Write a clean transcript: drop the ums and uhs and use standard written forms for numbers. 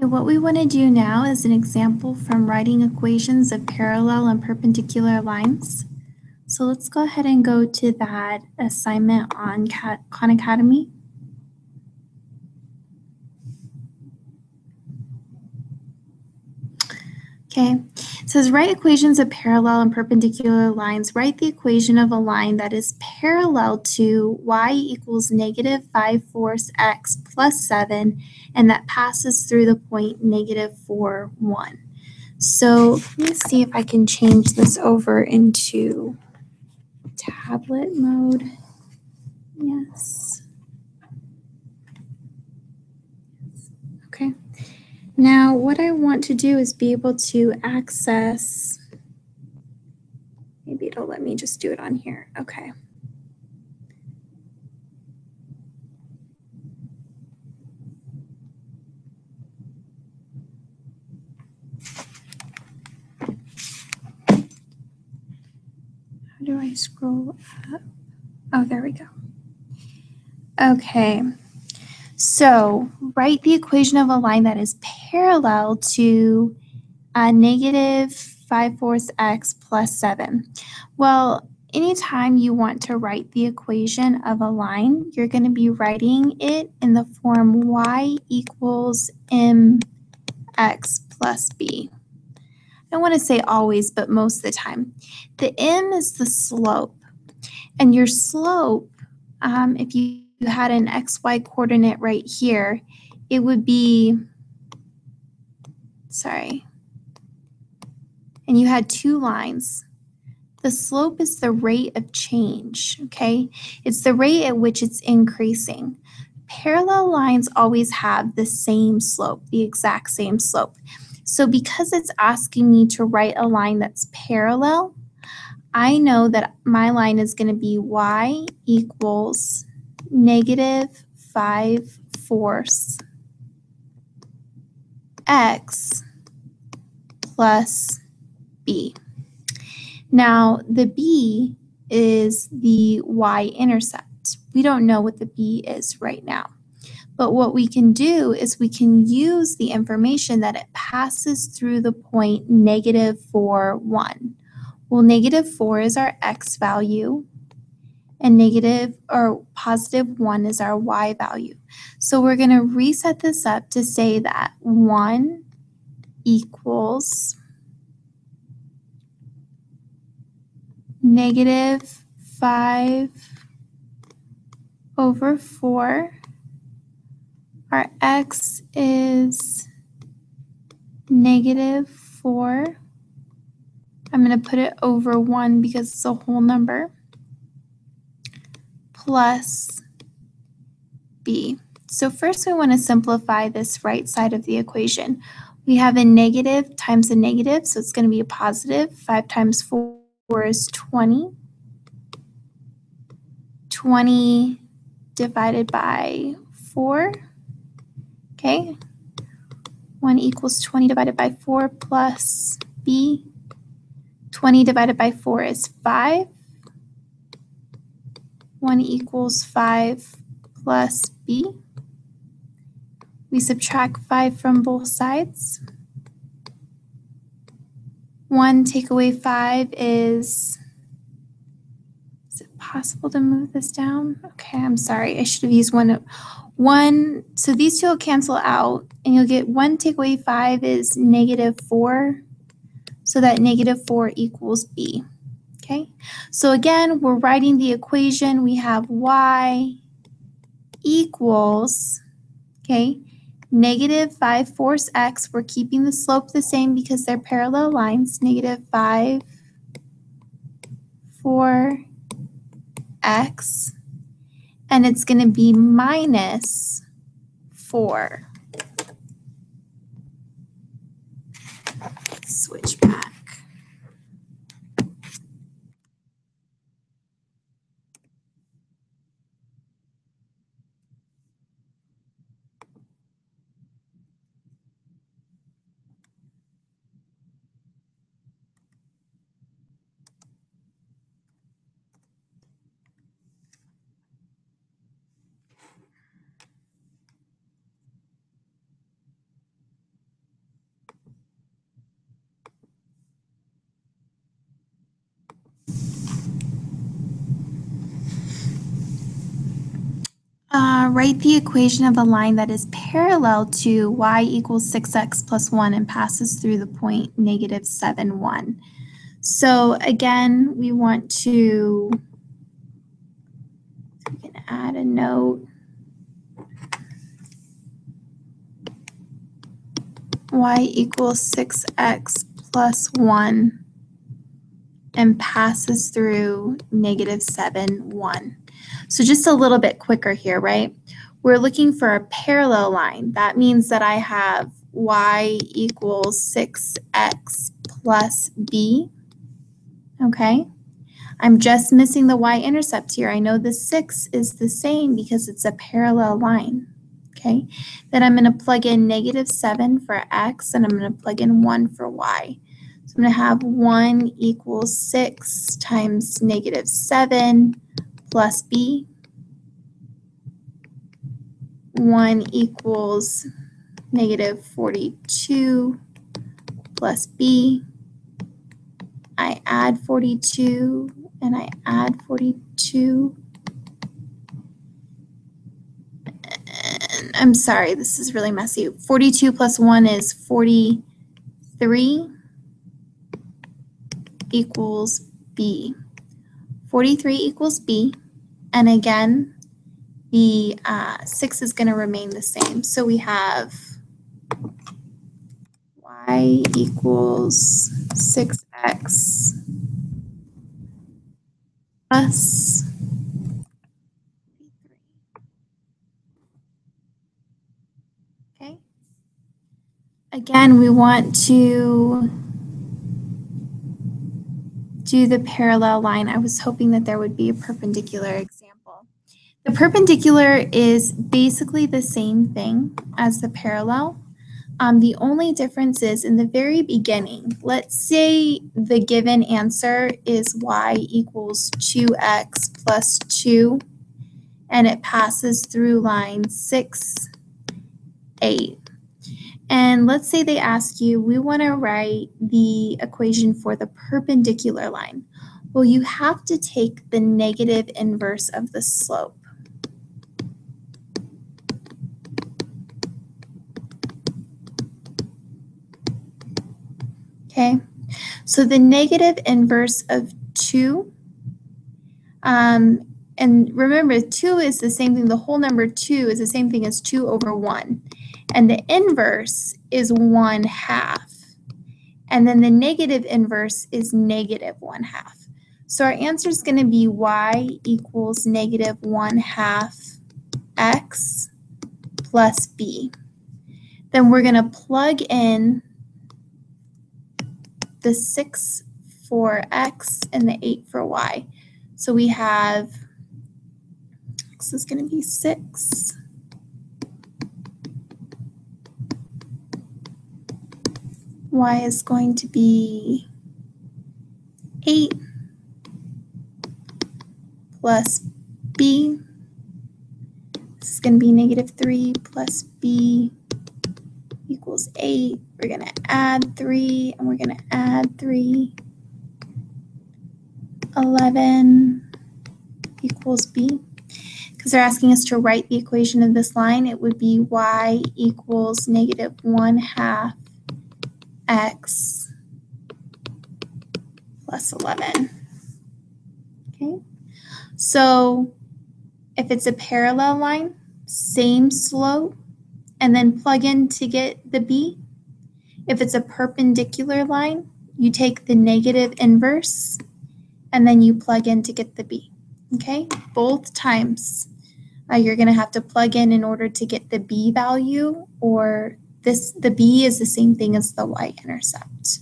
Okay, what we want to do now is an example from writing equations of parallel and perpendicular lines. So let's go ahead and go to that assignment on Khan Academy. Okay, it says write equations of parallel and perpendicular lines. Write the equation of a line that is parallel to y equals negative 5/4 x plus 7 and that passes through the point negative 4, 1. So let me see if I can change this over into tablet mode. Yes. Okay. Now what I want to do is be able to access, maybe it'll let me just do it on here. Okay. How do I scroll up? Oh, there we go. Okay. So write the equation of a line that is parallel to negative 5/4 x plus 7. Well, anytime you want to write the equation of a line, you're going to be writing it in the form y equals mx plus b. I don't want to say always, but most of the time. The m is the slope, and your slope, if you had an xy coordinate right here, it would be, and you had two lines. The slope is the rate of change, okay? It's the rate at which it's increasing. Parallel lines always have the same slope, the exact same slope. So because it's asking me to write a line that's parallel, I know that my line is going to be y equals negative 5/4 x plus b. Now, the b is the y-intercept. We don't know what the b is right now. But what we can do is we can use the information that it passes through the point negative 4, 1. Well, negative 4 is our x value, and negative or positive 1 is our y value. So we're going to reset this up to say that 1 equals negative 5/4. Our x is negative 4. I'm going to put it over 1 because it's a whole number, plus b. So first we want to simplify this right side of the equation. We have a negative times a negative, so it's going to be a positive. 5 times 4 is 20. 20 divided by 4. Okay. 1 equals 20 divided by 4 plus b. 20 divided by 4 is 5. 1 equals 5 plus b. We subtract 5 from both sides. 1 take away 5 is it possible to move this down? Okay, I'm sorry. I should have used 1. So these two will cancel out, and you'll get 1 take away 5 is negative 4. So that negative 4 equals b. Okay, so again, we're writing the equation. We have y equals, okay, negative 5/4 x. We're keeping the slope the same because they're parallel lines. Negative 5/4 x. And it's going to be minus 4. Switch back. Write the equation of a line that is parallel to y equals 6x plus 1 and passes through the point negative 7, 1. So again, we want to, we can add a note. Y equals 6x plus 1 and passes through negative 7, 1. So just a little bit quicker here, right? We're looking for a parallel line. That means that I have y equals 6x plus b, okay? I'm just missing the y-intercept here. I know the 6 is the same because it's a parallel line, okay? Then I'm going to plug in negative 7 for x, and I'm going to plug in 1 for y. So I'm going to have 1 equals 6 times negative 7 plus b. 1 equals negative 42 plus b. I add 42 and I add 42. And I'm sorry, this is really messy. 42 plus 1 is 43 equals b. 43 equals b. And again, the 6 is going to remain the same. So we have y equals 6x plus 3. Okay. Again, we want to do the parallel line. I was hoping that there would be a perpendicular example. The perpendicular is basically the same thing as the parallel. The only difference is in the very beginning, let's say the given answer is y equals 2x plus 2, and it passes through line 6, 8. And let's say they ask you, we want to write the equation for the perpendicular line. Well, you have to take the negative inverse of the slope. Okay, so the negative inverse of 2, and remember 2 is the same thing, the whole number 2 is the same thing as 2 over 1. And the inverse is 1/2. And then the negative inverse is negative 1/2. So our answer is going to be y equals negative 1/2 x plus b. Then we're going to plug in the 6 for x and the 8 for y. So we have, x is going to be 6. Y is going to be 8 plus b. This is going to be negative 3 plus b equals 8. We're going to add 3 and we're going to add 3. 11 equals b. Because they're asking us to write the equation of this line, it would be y equals negative 1/2 x plus 11. Okay, so if it's a parallel line, same slope, and then plug in to get the b. If it's a perpendicular line, you take the negative inverse and then you plug in to get the b. Okay, both times you're going to have to plug in order to get the b value, or the b is the same thing as the y-intercept.